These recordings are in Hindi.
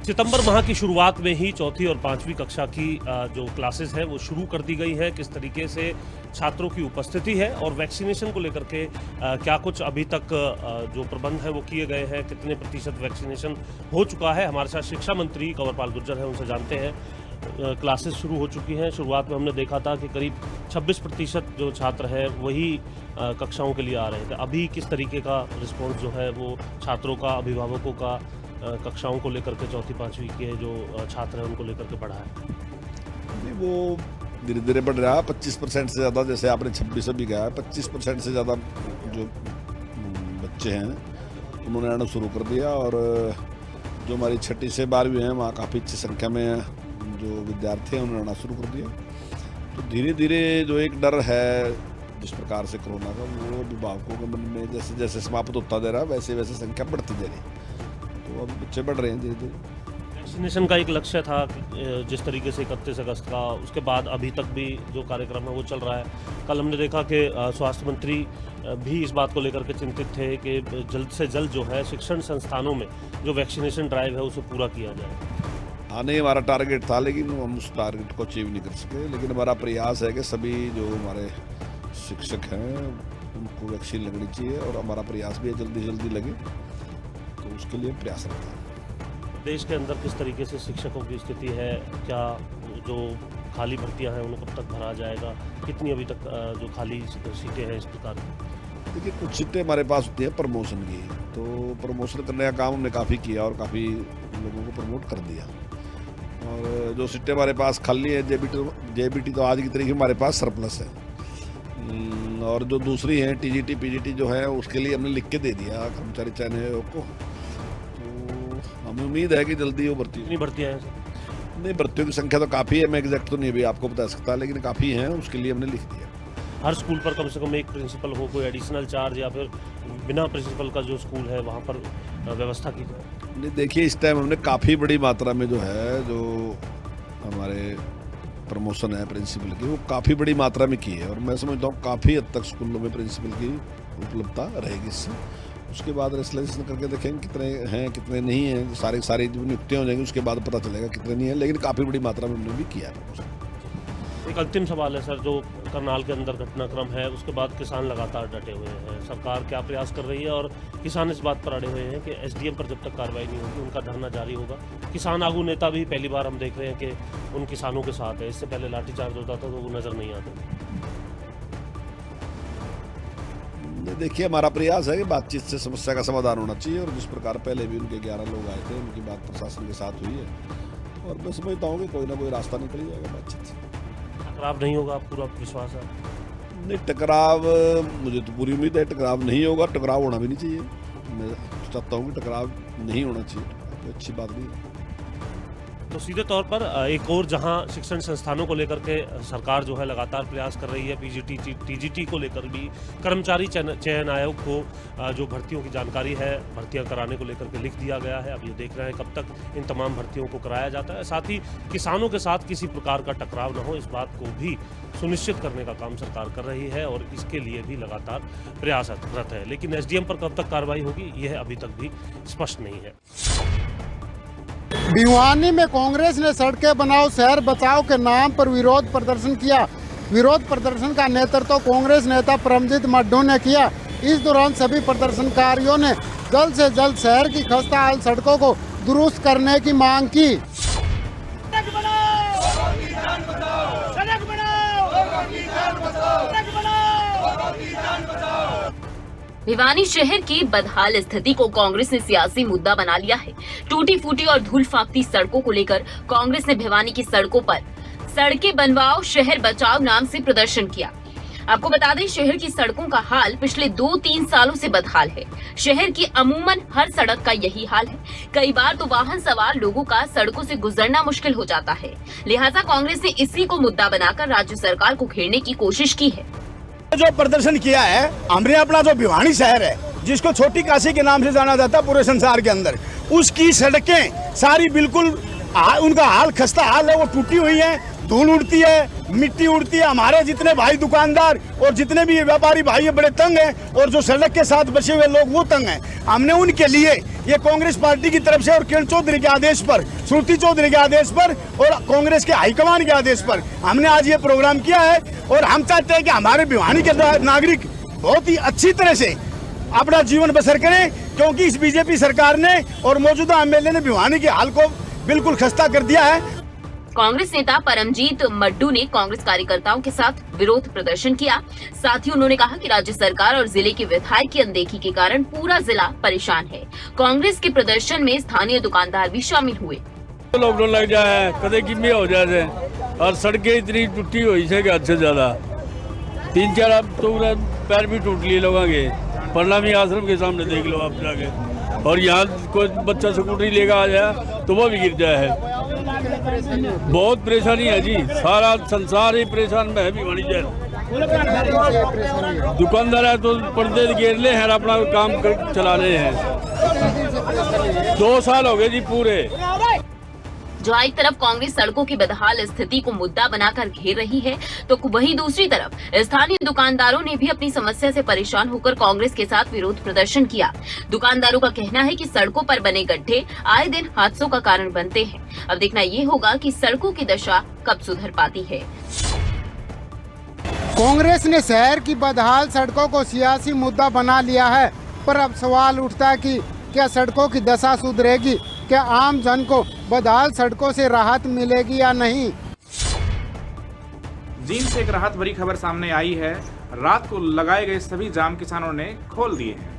सितंबर माह की शुरुआत में ही चौथी और पांचवी कक्षा की जो क्लासेस है वो शुरू कर दी गई है। किस तरीके से छात्रों की उपस्थिति है और वैक्सीनेशन को लेकर के क्या कुछ अभी तक जो प्रबंध है वो किए गए हैं, कितने प्रतिशत वैक्सीनेशन हो चुका है, हमारे साथ शिक्षा मंत्री कंवरपाल गुर्जर हैं, उनसे जानते हैं। क्लासेस शुरू हो चुकी हैं। शुरुआत में हमने देखा था कि करीब 26% जो छात्र हैं वही कक्षाओं के लिए आ रहे थे। अभी किस तरीके का रिस्पॉन्स जो है वो छात्रों का, अभिभावकों का कक्षाओं को लेकर के चौथी पाँचवीं के जो छात्र हैं उनको लेकर के बढ़ा है? नहीं, वो धीरे धीरे बढ़ रहा है। 25% से ज़्यादा, जैसे आपने 26 अभी कहा है, 25% से ज़्यादा जो बच्चे हैं उन्होंने आना शुरू कर दिया। और जो हमारी 6ठी से 12वीं हैं वहाँ काफ़ी अच्छी संख्या में जो विद्यार्थी हैं उन्होंने आना शुरू कर दिया। तो धीरे धीरे जो एक डर है जिस प्रकार से कोरोना का, वो अभिभावकों के मन में जैसे जैसे समाप्त होता दे रहा है वैसे वैसे संख्या बढ़ती जा रही है। तो अब बच्चे बढ़ रहे हैं धीरे धीरे। वैक्सीनेशन का एक लक्ष्य था जिस तरीके से 31 अगस्त का, उसके बाद अभी तक भी जो कार्यक्रम है वो चल रहा है। कल हमने देखा कि स्वास्थ्य मंत्री भी इस बात को लेकर के चिंतित थे कि जल्द से जल्द जो है शिक्षण संस्थानों में जो वैक्सीनेशन ड्राइव है उसे पूरा किया जाए। हाँ, नहीं, हमारा टारगेट था लेकिन हम उस टारगेट को अचीव नहीं कर सके। लेकिन हमारा प्रयास है कि सभी जो हमारे शिक्षक हैं उनको वैक्सीन लगनी चाहिए और हमारा प्रयास भी है जल्दी जल्दी लगे, तो उसके लिए प्रयास रहता है। देश के अंदर किस तरीके से शिक्षकों की स्थिति है? क्या जो खाली भर्तियां हैं उनको कब तक भरा जाएगा? कितनी अभी तक जो खाली सीटें हैं इस प्रकार की? देखिए, कुछ सीटें हमारे पास होती हैं प्रमोशन की, तो प्रमोशन करने का काम हमने काफ़ी किया और काफ़ी लोगों को प्रमोट कर दिया। और जो सीटें हमारे पास खाली है, जेबीटी तो आज की तारीख में हमारे पास सरप्लस है। और जो दूसरी हैं टीजीटी पीजीटी जो है उसके लिए हमने लिख के दे दिया कर्मचारी चयन आयोग को। तो हमें उम्मीद है कि जल्दी वो भर्ती। कितनी भर्तियां हैं? नहीं, भर्तियों की संख्या तो काफ़ी है, मैं एग्जैक्ट तो नहीं अभी आपको बता सकता, लेकिन काफ़ी हैं, उसके लिए हमने लिख दिया। हर स्कूल पर कम से कम एक प्रिंसिपल हो, कोई एडिशनल चार्ज या फिर बिना प्रिंसिपल का जो स्कूल है वहाँ पर व्यवस्था की जाए? नहीं, देखिए, इस टाइम हमने काफ़ी बड़ी मात्रा में जो है जो हमारे प्रमोशन है प्रिंसिपल की, वो काफ़ी बड़ी मात्रा में की है। और मैं समझता हूँ काफ़ी हद तक स्कूलों में प्रिंसिपल की उपलब्धता रहेगी इससे। उसके बाद रेसलेशन करके देखेंगे कितने हैं कितने नहीं हैं, सारी जो नियुक्तियाँ हो जाएंगी उसके बाद पता चलेगा कितने नहीं है, लेकिन काफ़ी बड़ी मात्रा में हमने भी किया है प्रमोशन। एक अंतिम सवाल है सर, जो करनाल के अंदर घटनाक्रम है उसके बाद किसान लगातार डटे हुए हैं। सरकार क्या प्रयास कर रही है और किसान इस बात पर अड़े हुए हैं कि एसडीएम पर जब तक कार्रवाई नहीं होगी उनका धरना जारी होगा। किसान आगू नेता भी पहली बार हम देख रहे हैं कि उन किसानों के साथ है। इससे पहले लाठीचार्ज होता था तो वो नजर नहीं आते। देखिए, हमारा प्रयास है कि बातचीत से समस्या का समाधान होना चाहिए। और जिस प्रकार पहले भी उनके 11 लोग आए थे, उनकी बात प्रशासन के साथ हुई है और मैं समझता हूँ कि कोई ना कोई रास्ता निकल जाएगा बातचीत से। टकराव नहीं होगा, पूरा विश्वास है? नहीं, टकराव मुझे तो पूरी उम्मीद है टकराव नहीं होगा। टकराव होना भी नहीं चाहिए। मैं चाहता हूँ कि टकराव नहीं होना चाहिए, कोई अच्छी बात नहीं है। तो सीधे तौर पर एक और जहां शिक्षण संस्थानों को लेकर के सरकार जो है लगातार प्रयास कर रही है, पीजीटी टीजीटी को लेकर भी कर्मचारी चयन आयोग को जो भर्तियों की जानकारी है, भर्तियां कराने को लेकर के लिख दिया गया है। अब ये देख रहे हैं कब तक इन तमाम भर्तियों को कराया जाता है। साथ ही किसानों के साथ किसी प्रकार का टकराव न हो, इस बात को भी सुनिश्चित करने का काम सरकार कर रही है और इसके लिए भी लगातार प्रयासरत है। लेकिन एसडीएम पर कब तक कार्रवाई होगी यह अभी तक भी स्पष्ट नहीं है। भिवानी में कांग्रेस ने सड़कें बनाओ शहर बचाओ के नाम पर विरोध प्रदर्शन किया। विरोध प्रदर्शन का नेतृत्व कांग्रेस नेता परमजीत मड्ढू ने किया। इस दौरान सभी प्रदर्शनकारियों ने जल्द से जल्द शहर की खस्ताहाल सड़कों को दुरुस्त करने की मांग की। भिवानी शहर की बदहाल स्थिति को कांग्रेस ने सियासी मुद्दा बना लिया है। टूटी फूटी और धूल फाकती सड़कों को लेकर कांग्रेस ने भिवानी की सड़कों पर सड़कें बनवाओ शहर बचाओ नाम से प्रदर्शन किया। आपको बता दें, शहर की सड़कों का हाल पिछले 2-3 सालों से बदहाल है। शहर की अमूमन हर सड़क का यही हाल है। कई बार तो वाहन सवार लोगों का सड़कों से गुजरना मुश्किल हो जाता है। लिहाजा कांग्रेस ने इसी को मुद्दा बनाकर राज्य सरकार को घेरने की कोशिश की है। जो प्रदर्शन किया है, हमने अपना जो भिवानी शहर है जिसको छोटी काशी के नाम से जाना जाता है पूरे संसार के अंदर, उसकी सड़कें सारी बिल्कुल उनका हाल खस्ता हाल है। वो टूटी हुई है, धूल उड़ती है, मिट्टी उड़ती है। हमारे जितने भाई दुकानदार और जितने भी व्यापारी भाई ये बड़े तंग हैं और जो सड़क के साथ बचे हुए लोग वो तंग हैं। हमने उनके लिए ये कांग्रेस पार्टी की तरफ से और किरण चौधरी के आदेश पर, श्रुति चौधरी के आदेश पर और कांग्रेस के हाईकमान के आदेश पर हमने आज ये प्रोग्राम किया है। और हम चाहते हैं कि हमारे भिवानी के नागरिक बहुत ही अच्छी तरह से अपना जीवन बसर करें, क्योंकि इस बीजेपी सरकार ने और मौजूदा एमएलए ने भिवानी के हाल को बिल्कुल खस्ता कर दिया है। कांग्रेस नेता परमजीत मड्डू ने कांग्रेस कार्यकर्ताओं के साथ विरोध प्रदर्शन किया। साथ ही उन्होंने कहा कि राज्य सरकार और जिले के विधायक की अनदेखी के कारण पूरा जिला परेशान है। कांग्रेस के प्रदर्शन में स्थानीय दुकानदार भी शामिल हुए। लॉकडाउन लग जाए, कदे किम्मे हो जाए और सड़कें इतनी टूटी हुई है कि हद से ज्यादा 3-4 अब तो पैर भी टूट लिए लोगों के। परनामी आश्रम के सामने देख लो आप जाके, और यहाँ कोई बच्चा स्कूटरी लेकर आ जाए तो वो भी गिर जाए है। बहुत परेशानी है जी, सारा संसार ही परेशान में है भिवानी शहर। दुकानदार है तो पर्दे घेर ले हैं, अपना काम चला रहे हैं। 2 साल हो गए जी पूरे। जहाँ एक तरफ कांग्रेस सड़कों की बदहाल स्थिति को मुद्दा बनाकर घेर रही है, तो वहीं दूसरी तरफ स्थानीय दुकानदारों ने भी अपनी समस्या से परेशान होकर कांग्रेस के साथ विरोध प्रदर्शन किया। दुकानदारों का कहना है कि सड़कों पर बने गड्ढे आए दिन हादसों का कारण बनते हैं। अब देखना ये होगा कि सड़कों की दशा कब सुधर पाती है। कांग्रेस ने शहर की बदहाल सड़कों को सियासी मुद्दा बना लिया है, पर अब सवाल उठता है कि क्या सड़कों की दशा सुधरेगी? क्या आम जन को बदहाल सड़कों से राहत मिलेगी या नहीं? जींद से एक राहत भरी खबर सामने आई है। रात को लगाए गए सभी जाम किसानों ने खोल दिए हैं।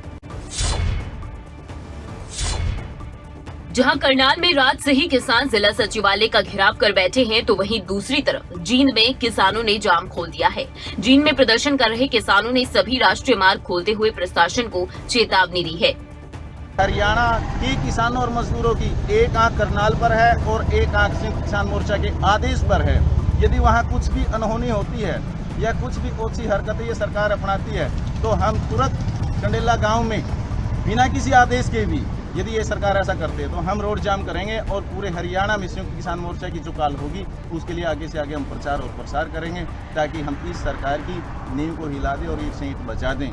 जहां करनाल में रात से ही किसान जिला सचिवालय का घेराव कर बैठे हैं, तो वहीं दूसरी तरफ जींद में किसानों ने जाम खोल दिया है। जींद में प्रदर्शन कर रहे किसानों ने सभी राष्ट्रीय मार्ग खोलते हुए प्रशासन को चेतावनी दी है। हरियाणा के किसानों और मजदूरों की एक आंख करनाल पर है और एक आंख संयुक्त किसान मोर्चा के आदेश पर है। यदि वहां कुछ भी अनहोनी होती है या कुछ भी ओछी हरकतें ये सरकार अपनाती है, तो हम तुरंत कंडेला गांव में बिना किसी आदेश के भी यदि ये सरकार ऐसा करते है तो हम रोड जाम करेंगे और पूरे हरियाणा में संयुक्त किसान मोर्चा की जो काल होगी उसके लिए आगे से आगे हम प्रचार और प्रसार करेंगे, ताकि हम इस सरकार की नींव को हिला दें और इसे बचा दें।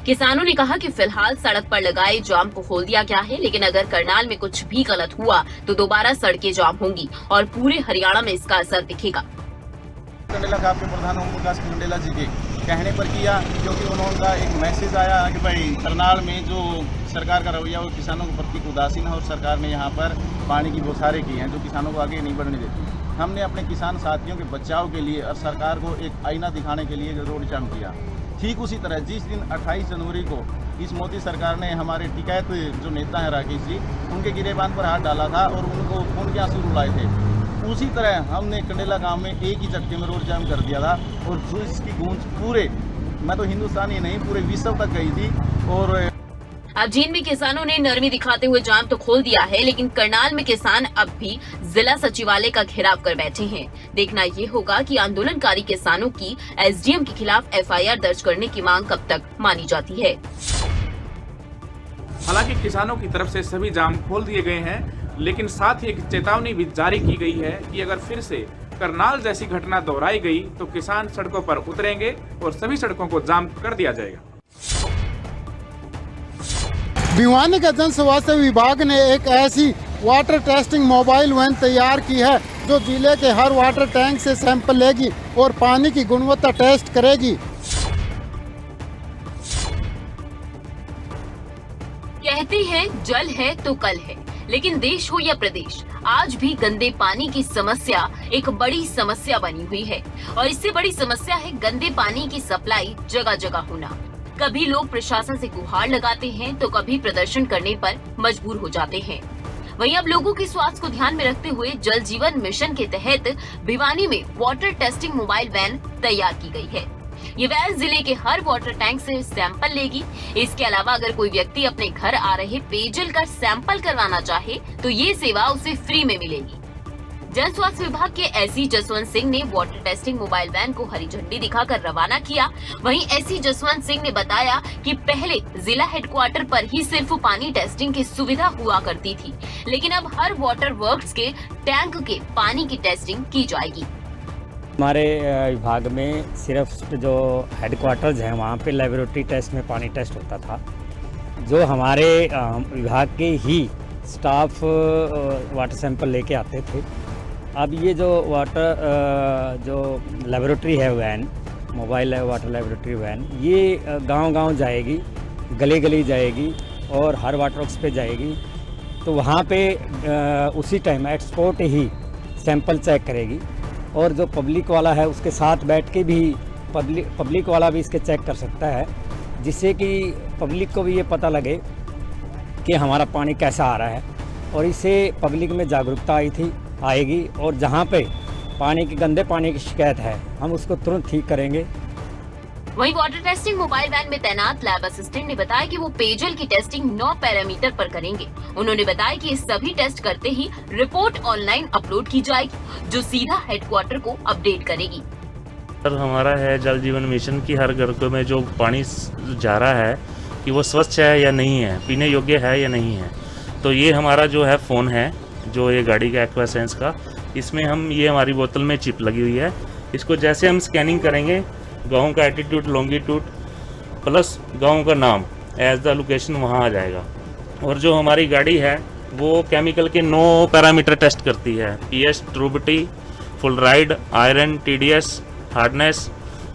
किसानों ने कहा कि फिलहाल सड़क पर लगाए जाम को खोल दिया गया है, लेकिन अगर करनाल में कुछ भी गलत हुआ तो दोबारा सड़कें जाम होंगी और पूरे हरियाणा में इसका असर दिखेगा। कंडेला का आपके प्रधान ओम प्रकाश कंडेला जी के कहने पर किया, क्योंकि उनका एक मैसेज आया कि भाई करनाल में जो सरकार का रवैया वो किसानों के प्रति उदासीन है और सरकार ने यहाँ पर पानी की बौछारें की हैं जो किसानों को आगे नहीं बढ़ने देती। हमने अपने किसान साथियों के बचाव के लिए और सरकार को एक आईना दिखाने के लिए रोड जाम किया। ठीक उसी तरह जिस दिन 28 जनवरी को इस मोदी सरकार ने हमारे टिकैत जो नेता हैं राकेश जी, उनके गिरेबान पर हाथ डाला था और उनको खून के आंसू रुलाए थे, उसी तरह हमने कंडेला गांव में एक ही झटके में रोड जाम कर दिया था और जो इसकी गूंज पूरे, मैं तो हिंदुस्तान ही नहीं पूरे विश्व तक गई थी। और अब जींद में किसानों ने नरमी दिखाते हुए जाम तो खोल दिया है, लेकिन करनाल में किसान अब भी जिला सचिवालय का घेराव कर बैठे हैं। देखना ये होगा कि आंदोलनकारी किसानों की एसडीएम के खिलाफ एफआईआर दर्ज करने की मांग कब तक मानी जाती है। हालांकि किसानों की तरफ से सभी जाम खोल दिए गए हैं, लेकिन साथ ही एक चेतावनी भी जारी की गई है कि अगर फिर से करनाल जैसी घटना दोहराई गई तो किसान सड़कों पर उतरेंगे और सभी सड़कों को जाम कर दिया जाएगा। भिवानी के जन स्वास्थ्य विभाग ने एक ऐसी वाटर टेस्टिंग मोबाइल वैन तैयार की है जो जिले के हर वाटर टैंक से सैंपल लेगी और पानी की गुणवत्ता टेस्ट करेगी। कहते हैं जल है तो कल है, लेकिन देश हो या प्रदेश, आज भी गंदे पानी की समस्या एक बड़ी समस्या बनी हुई है। और इससे बड़ी समस्या है गंदे पानी की सप्लाई जगह जगह होना। कभी लोग प्रशासन से गुहार लगाते हैं तो कभी प्रदर्शन करने पर मजबूर हो जाते हैं। वहीं अब लोगों के स्वास्थ्य को ध्यान में रखते हुए जल जीवन मिशन के तहत भिवानी में वाटर टेस्टिंग मोबाइल वैन तैयार की गई है। ये वैन जिले के हर वाटर टैंक से सैंपल लेगी। इसके अलावा अगर कोई व्यक्ति अपने घर आ रहे पेयजल का सैंपल करवाना चाहे तो ये सेवा उसे फ्री में मिलेगी। जन स्वास्थ्य विभाग के एससी जसवंत सिंह ने वाटर टेस्टिंग मोबाइल वैन को हरी झंडी दिखाकर रवाना किया। वहीं एससी जसवंत सिंह ने बताया कि पहले जिला हेडक्वार्टर पर ही सिर्फ पानी टेस्टिंग की सुविधा हुआ करती थी, लेकिन अब हर वाटर वर्क्स के टैंक के पानी की टेस्टिंग की जाएगी। हमारे विभाग में सिर्फ जो हेडक्वार्टर्स हैं वहाँ पे लेबोरेटरी टेस्ट में पानी टेस्ट होता था। जो हमारे विभाग के ही स्टाफ वाटर सैंपल लेके आते थे। अब ये जो जो लेबोरेटरी है van, mobile water laboratory van, ये गांव-गांव जाएगी, गली-गली जाएगी और हर वाटर वर्क्स पे जाएगी। तो वहाँ पे उसी टाइम एट स्पॉट ही सैंपल चेक करेगी और जो पब्लिक वाला है उसके साथ बैठ के भी पब्लिक वाला भी इसके चेक कर सकता है, जिससे कि पब्लिक को भी ये पता लगे कि हमारा पानी कैसा आ रहा है और इससे पब्लिक में जागरूकता आएगी और जहाँ पे गंदे पानी की शिकायत है हम उसको तुरंत ठीक करेंगे। वहीं वाटर टेस्टिंग मोबाइल वैन में तैनात लैब असिस्टेंट ने बताया कि वो पेयजल की टेस्टिंग 9 पैरामीटर पर करेंगे। उन्होंने बताया कि सभी टेस्ट करते ही रिपोर्ट ऑनलाइन अपलोड की जाएगी, जो सीधा हेडक्वार्टर को अपडेट करेगी। सर, हमारा है जल जीवन मिशन की हर घर में जो पानी जा रहा है कि वो स्वच्छ है या नहीं है, पीने योग्य है या नहीं है। तो ये हमारा जो है फ़ोन है, जो ये गाड़ी का एक्वासेंस का, इसमें हम ये हमारी बोतल में चिप लगी हुई है। इसको जैसे हम स्कैनिंग करेंगे, गाँव का एटीट्यूड, लॉन्गिट्यूड प्लस गाँव का नाम एज द लोकेशन वहाँ आ जाएगा। और जो हमारी गाड़ी है वो केमिकल के 9 पैरामीटर टेस्ट करती है, पीएच, ट्रूबिटी, फुलराइड, आयरन, टीडीएस, हार्डनेस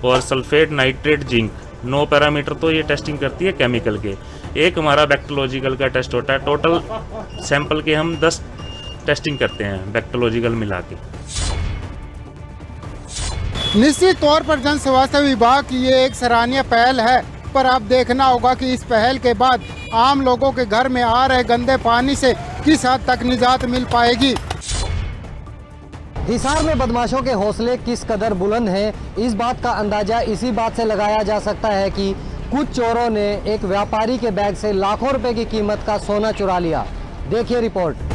और सल्फेट, नाइट्रेट, जिंक। 9 पैरामीटर तो ये टेस्टिंग करती है केमिकल के। एक हमारा बैक्टीरियोलॉजिकल का टेस्ट होता है। टोटल सैंपल के हम 10 टेस्टिंग करते हैं बैक्टीरियोलॉजिकल मिला के। निश्चित तौर पर जन स्वास्थ्य विभाग की ये एक सराहनीय पहल है, पर अब देखना होगा कि इस पहल के बाद आम लोगों के घर में आ रहे गंदे पानी से किस हद तक निजात मिल पाएगी। हिसार में बदमाशों के हौसले किस कदर बुलंद हैं, इस बात का अंदाजा इसी बात से लगाया जा सकता है कि कुछ चोरों ने एक व्यापारी के बैग से लाखों रुपए की कीमत का सोना चुरा लिया। देखिए रिपोर्ट।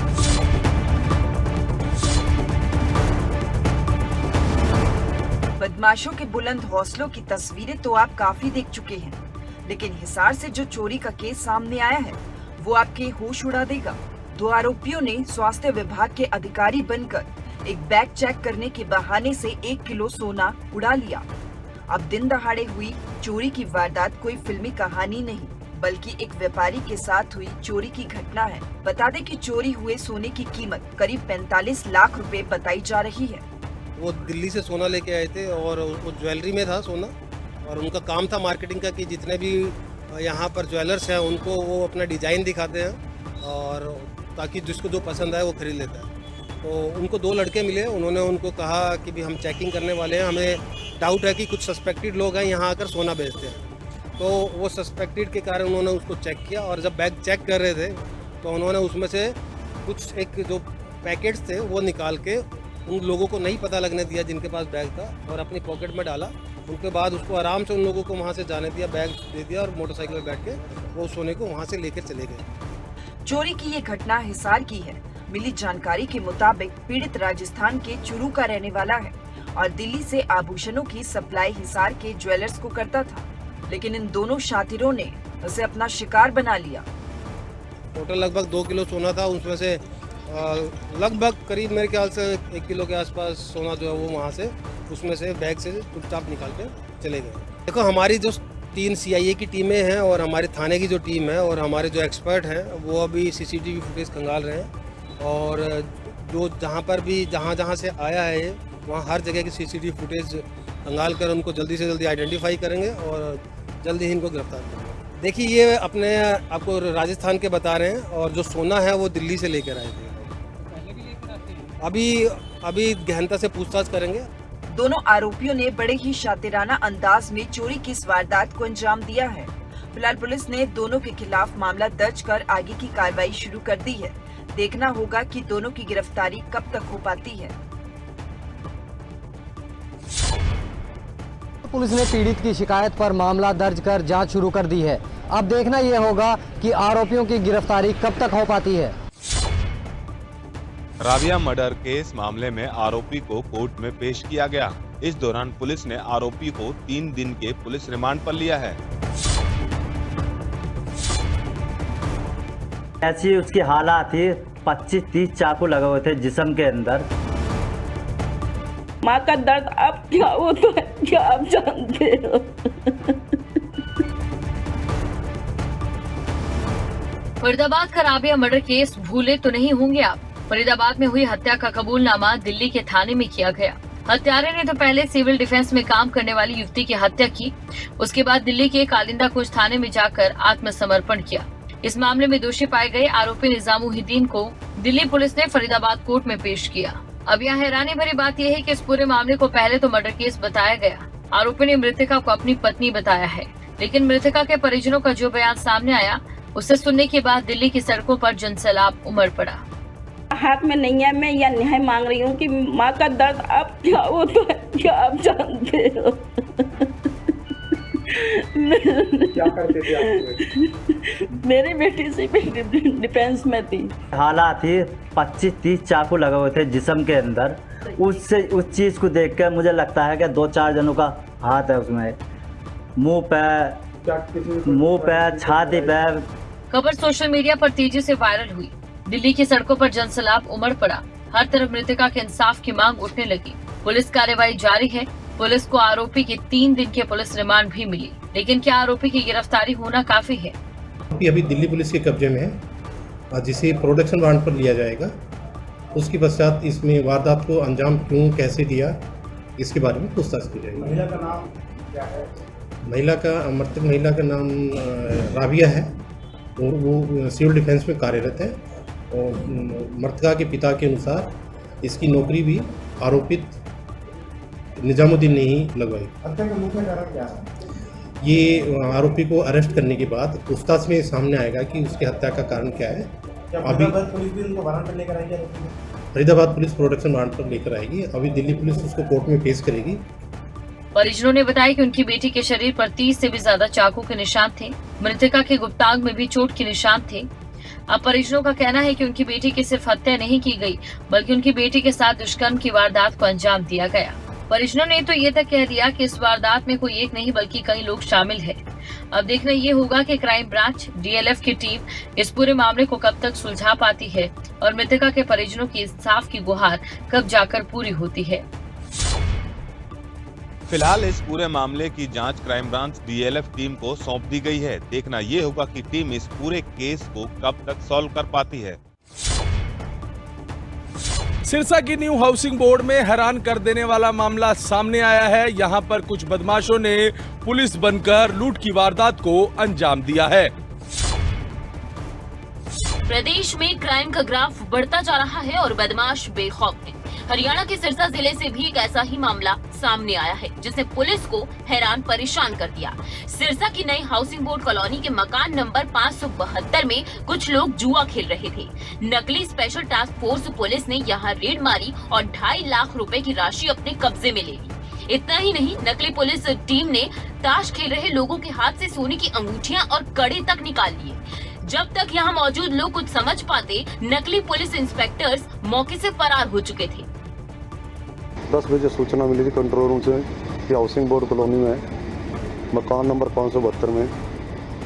बदमाशों के बुलंद हौसलों की तस्वीरें तो आप काफी देख चुके हैं, लेकिन हिसार से जो चोरी का केस सामने आया है वो आपके होश उड़ा देगा। 2 आरोपियों ने स्वास्थ्य विभाग के अधिकारी बनकर एक बैग चेक करने के बहाने से 1 किलो सोना उड़ा लिया। अब दिन दहाड़े हुई चोरी की वारदात कोई फिल्मी कहानी नहीं, बल्कि एक व्यापारी के साथ हुई चोरी की घटना है। बता दें कि चोरी हुए सोने की कीमत करीब 45 लाख रुपए बताई जा रही है। वो दिल्ली से सोना लेके आए थे और वो ज्वेलरी में था सोना, और उनका काम था मार्केटिंग का कि जितने भी यहाँ पर ज्वेलर्स हैं उनको वो अपना डिज़ाइन दिखाते हैं और ताकि जिसको जो पसंद आए वो खरीद लेता है। तो उनको 2 लड़के मिले, उन्होंने उनको कहा कि भी हम चेकिंग करने वाले हैं, हमें डाउट है कि कुछ सस्पेक्टेड लोग हैं यहाँ आकर सोना बेचते हैं। तो वो सस्पेक्टेड के कारण उन्होंने उसको चेक किया और जब बैग चेक कर रहे थे तो उन्होंने उसमें से कुछ एक जो पैकेट्स थे वो निकाल के उन लोगों को नहीं पता लगने दिया जिनके पास बैग था और अपनी पॉकेट में डाला। उनके बाद उसको आराम से उन लोगों को वहाँ से जाने दिया, बैग दे दिया और मोटरसाइकिल पर बैठ के वो सोने को वहाँ से लेकर चले गए। चोरी की ये घटना हिसार की है। मिली जानकारी के मुताबिक पीड़ित राजस्थान के चुरू का रहने वाला है और दिल्ली से आभूषणों की सप्लाई हिसार के ज्वेलर्स को करता था, लेकिन इन दोनों शातिरों ने उसे अपना शिकार बना लिया। टोटल लगभग 2 किलो सोना था, उसमें से लगभग करीब मेरे ख्याल से 1 किलो के आसपास सोना जो है वो वहाँ से उसमें से बैग से चुपचाप निकाल के चले गए। देखो, हमारी जो 3 CIA की टीमें हैं और हमारे थाने की जो टीम है और हमारे जो एक्सपर्ट हैं वो अभी CCTV फुटेज खंगाल रहे हैं और जो जहाँ पर भी जहाँ से आया है वहाँ हर जगह की CCTV फुटेज खंगाल कर उनको जल्दी से जल्दी आइडेंटिफाई करेंगे और जल्दी ही इनको गिरफ्तार करेंगे। देखिए, ये अपने आपको राजस्थान के बता रहे हैं और जो सोना है वो दिल्ली से लेकर आए थे। अभी गहनता से पूछताछ करेंगे। दोनों आरोपियों ने बड़े ही शातिराना अंदाज में चोरी की इस वारदात को अंजाम दिया है। फिलहाल पुलिस ने दोनों के खिलाफ मामला दर्ज कर आगे की कार्रवाई शुरू कर दी है। देखना होगा कि दोनों की गिरफ्तारी कब तक हो पाती है। पुलिस ने पीड़ित की शिकायत पर मामला दर्ज कर जांच शुरू कर दी है। अब देखना यह होगा कि आरोपियों की गिरफ्तारी कब तक हो पाती है। राबिया मर्डर केस मामले में आरोपी को कोर्ट में पेश किया गया। इस दौरान पुलिस ने आरोपी को 3 दिन के पुलिस रिमांड पर लिया है। ऐसी उसकी हालात थी, 25-30 चाकू लगे हुए थे जिस्म के अंदर। माँ का दर्द अब क्या होता है क्या आप जानते हो। फरीदाबाद का राबिया मर्डर केस भूले तो नहीं होंगे आप। फरीदाबाद में हुई हत्या का कबूलनामा दिल्ली के थाने में किया गया। हत्यारे ने तो पहले सिविल डिफेंस में काम करने वाली युवती की हत्या की, उसके बाद दिल्ली के कालिंदा कुछ थाने में जाकर आत्मसमर्पण किया। इस मामले में दोषी पाए गए आरोपी निजामुद्दीन को दिल्ली पुलिस ने फरीदाबाद कोर्ट में पेश किया। अब यहाँ हैरानी भरी बात यह है कि इस पूरे मामले को पहले तो मर्डर केस बताया गया। आरोपी ने मृतका को अपनी पत्नी बताया है, लेकिन मृतका के परिजनों का जो बयान सामने आया उसे सुनने के बाद दिल्ली की सड़कों पर जनसैलाब उमड़ पड़ा। हाथ में नहीं है, मैं यह न्याय मांग रही हूँ कि माँ का दर्द अब क्या होता है क्या आप जानते हो। क्या करते थे आप? मेरी बेटी सिविल डिफेंस में थी। हालात ही 25-30 चाकू लगे हुए थे जिस्म के अंदर। उस चीज़ को देख कर मुझे लगता है कि 2-4 जनों का हाथ है उसमें, मुंह पे छाती पे। खबर सोशल मीडिया पर तेजी से वायरल हुई। दिल्ली की सड़कों पर जनसैलाब उमड़ पड़ा। हर तरफ मृतका के इंसाफ की मांग उठने लगी। पुलिस कार्रवाई जारी है। पुलिस को आरोपी की 3 दिन की पुलिस रिमांड भी मिली, लेकिन क्या आरोपी की गिरफ्तारी होना काफी है? अभी दिल्ली पुलिस के कब्जे में है, जिसे प्रोडक्शन वारंट पर लिया जाएगा। उसके पश्चात इसमें वारदात को अंजाम क्यों कैसे दिया इसके बारे में पूछताछ की जाएगी। महिला का नाम क्या है? मृतक महिला का नाम राबिया है और वो सिविल डिफेंस में कार्यरत है। और मृतका के पिता के अनुसार इसकी नौकरी भी आरोपित निजामुद्दीन ने ही लगवाई। हत्या का मुख्य कारण क्या है? ये आरोपी को अरेस्ट करने के बाद पूछताछ में सामने आएगा कि उसकी हत्या का कारण क्या है। अभी पुलिस भी उनको वारंट पर लेकर आएगी? फरीदाबाद पुलिस प्रोडक्शन वारंट पर लेकर आएगी। अभी दिल्ली पुलिस उसको कोर्ट में पेश करेगी। परिजनों ने बताया कि उनकी बेटी के शरीर पर 30 से भी ज्यादा चाकू के निशान थे। मृतका के गुप्तांग में भी चोट के निशान थे। अब परिजनों का कहना है कि उनकी बेटी की सिर्फ हत्या नहीं की गई, बल्कि उनकी बेटी के साथ दुष्कर्म की वारदात को अंजाम दिया गया। परिजनों ने तो ये तक कह दिया कि इस वारदात में कोई एक नहीं बल्कि कई लोग शामिल हैं। अब देखना ये होगा कि क्राइम ब्रांच डीएलएफ की टीम इस पूरे मामले को कब तक सुलझा पाती है और मृतका के परिजनों की इंसाफ की गुहार कब जाकर पूरी होती है। फिलहाल इस पूरे मामले की जांच क्राइम ब्रांच डीएलएफ टीम को सौंप दी गई है। देखना ये होगा कि टीम इस पूरे केस को कब तक सॉल्व कर पाती है। सिरसा की न्यू हाउसिंग बोर्ड में हैरान कर देने वाला मामला सामने आया है। यहां पर कुछ बदमाशों ने पुलिस बनकर लूट की वारदात को अंजाम दिया है। प्रदेश में क्राइम का ग्राफ बढ़ता जा रहा है और बदमाश बेखौफ है। हरियाणा के सिरसा जिले से भी एक ऐसा ही मामला सामने आया है, जिसने पुलिस को हैरान परेशान कर दिया। सिरसा की नई हाउसिंग बोर्ड कॉलोनी के मकान नंबर 572 में कुछ लोग जुआ खेल रहे थे। नकली स्पेशल टास्क फोर्स पुलिस ने यहाँ रेड मारी और 2.5 लाख रुपए की राशि अपने कब्जे में ले ली। इतना ही नहीं, नकली पुलिस टीम ने ताश खेल रहे लोगों के हाथ से सोने की अंगूठियां और कड़े तक निकाल लिए। जब तक यहाँ मौजूद लोग कुछ समझ पाते, नकली पुलिस इंस्पेक्टर्स मौके से फरार हो चुके थे। 10 बजे सूचना मिली थी कंट्रोल रूम से कि हाउसिंग बोर्ड कॉलोनी में मकान नंबर 572 में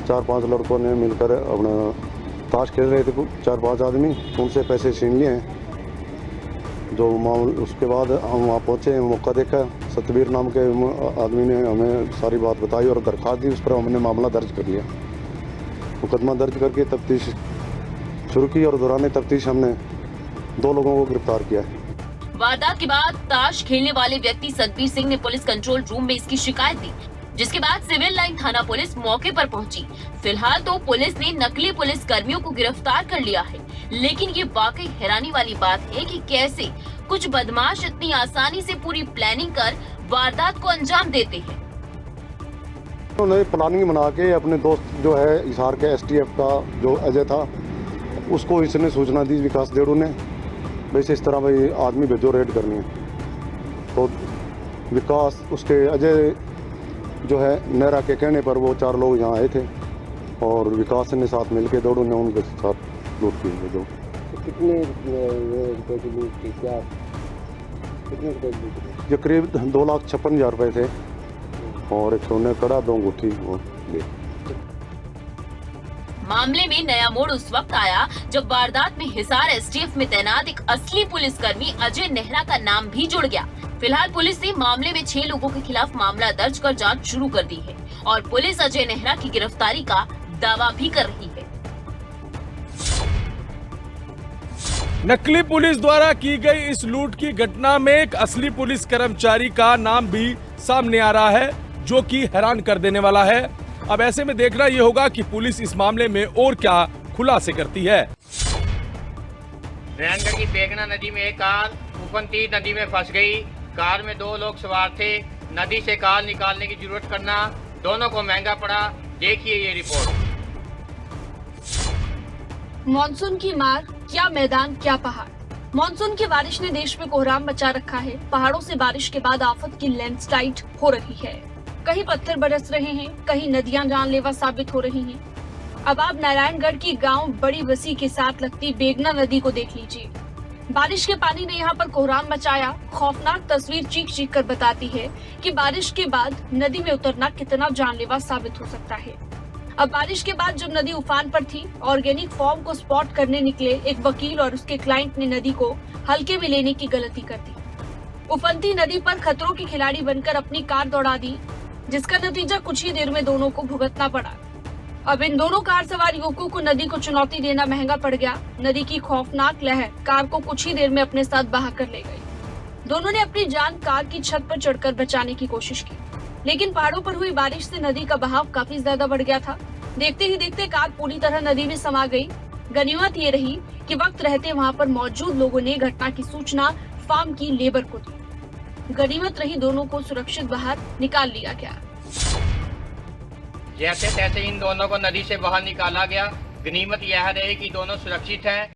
4-5 लड़कों ने मिलकर अपना ताश खेल रहे थे। 4-5 आदमी, उनसे पैसे छीन लिए हैं। जो मामला उसके बाद हम वहाँ पहुँचे, मौका देखा, सतबीर नाम के आदमी ने हमें सारी बात बताई और दरखास्त दी। उस पर हमने मामला दर्ज कर लिया। मुकदमा दर्ज करके तफ्तीश शुरू की और दौरान तफ्तीश हमने 2 लोगों को गिरफ्तार किया है। वारदात के बाद ताश खेलने वाले व्यक्ति सतबीर सिंह ने पुलिस कंट्रोल रूम में इसकी शिकायत दी, जिसके बाद सिविल लाइन थाना पुलिस मौके पर पहुंची। फिलहाल तो पुलिस ने नकली पुलिस कर्मियों को गिरफ्तार कर लिया है, लेकिन ये वाकई हैरानी वाली बात है कि कैसे कुछ बदमाश इतनी आसानी से पूरी प्लानिंग कर वारदात को अंजाम देते हैं। उन्होंने प्लानिंग बना के अपने दोस्त जो है हिसार के एसटीएफ का जो अजय था, उसको इसने सूचना दी विकास देड़ू ने, वैसे इस तरह भाई आदमी भेजो रेड करनी है। तो विकास उसके अजय जो है नेहरा के कहने पर वो 4 लोग यहाँ आए थे और विकास ने साथ मिलके दौड़ों ने उनके साथ लूट की। जो कितने रुपए की लूट थी? क्या कितने रुपए की लूट थी? ये करीब 2,56,000 रुपये थे और एक सोने कड़ा 2 अंगूठी और ले। मामले में नया मोड़ उस वक्त आया जब वारदात में हिसार एसटीएफ में तैनात एक असली पुलिसकर्मी अजय नेहरा का नाम भी जुड़ गया। फिलहाल पुलिस ने मामले में 6 लोगों के खिलाफ मामला दर्ज कर जांच शुरू कर दी है और पुलिस अजय नेहरा की गिरफ्तारी का दावा भी कर रही है। नकली पुलिस द्वारा की गई इस लूट की घटना में एक असली पुलिस कर्मचारी का नाम भी सामने आ रहा है, जो कि हैरान कर देने वाला है। अब ऐसे में देखना ये होगा कि पुलिस इस मामले में और क्या खुलासे करती है। नारायणगढ़ की बेगना नदी में एक कार उफनती नदी में फंस गई। कार में 2 लोग सवार थे। नदी से कार निकालने की जरूरत करना दोनों को महंगा पड़ा। देखिए ये रिपोर्ट। मॉनसून की मार, क्या मैदान क्या पहाड़। मॉनसून की बारिश ने देश में कोहराम मचा रखा है। पहाड़ों से बारिश के बाद आफत की लैंडस्लाइड हो रही है। कहीं पत्थर बरस रहे हैं, कहीं नदियां जानलेवा साबित हो रही हैं। अब आप नारायणगढ़ की गांव बड़ी बसी के साथ लगती बेगना नदी को देख लीजिए। बारिश के पानी ने यहाँ पर कोहराम मचाया। खौफनाक तस्वीर चीख चीख कर बताती है कि बारिश के बाद नदी में उतरना कितना जानलेवा साबित हो सकता है। अब बारिश के बाद जब नदी उफान पर थी, ऑर्गेनिक फॉर्म को स्पॉट करने निकले एक वकील और उसके क्लाइंट ने नदी को हल्के में लेने की गलती कर दी। उफनती नदी पर खतरों के खिलाड़ी बनकर अपनी कार दौड़ा दी, जिसका नतीजा कुछ ही देर में दोनों को भुगतना पड़ा। अब इन दोनों कार सवार युवकों को नदी को चुनौती देना महंगा पड़ गया। नदी की खौफनाक लहर कार को कुछ ही देर में अपने साथ बहा कर ले गई। दोनों ने अपनी जान कार की छत पर चढ़कर बचाने की कोशिश की, लेकिन पहाड़ों पर हुई बारिश से नदी का बहाव काफी ज्यादा बढ़ गया था। देखते ही देखते कार पूरी तरह नदी में समा गई। गनीमत ये रही कि वक्त रहते वहां पर मौजूद लोगों ने घटना की सूचना फार्म की लेबर को दी। गनीमत रही दोनों को सुरक्षित बाहर निकाल लिया गया। जैसे तैसे इन दोनों को नदी से बाहर निकाला गया। गनीमत यह रही कि दोनों सुरक्षित हैं।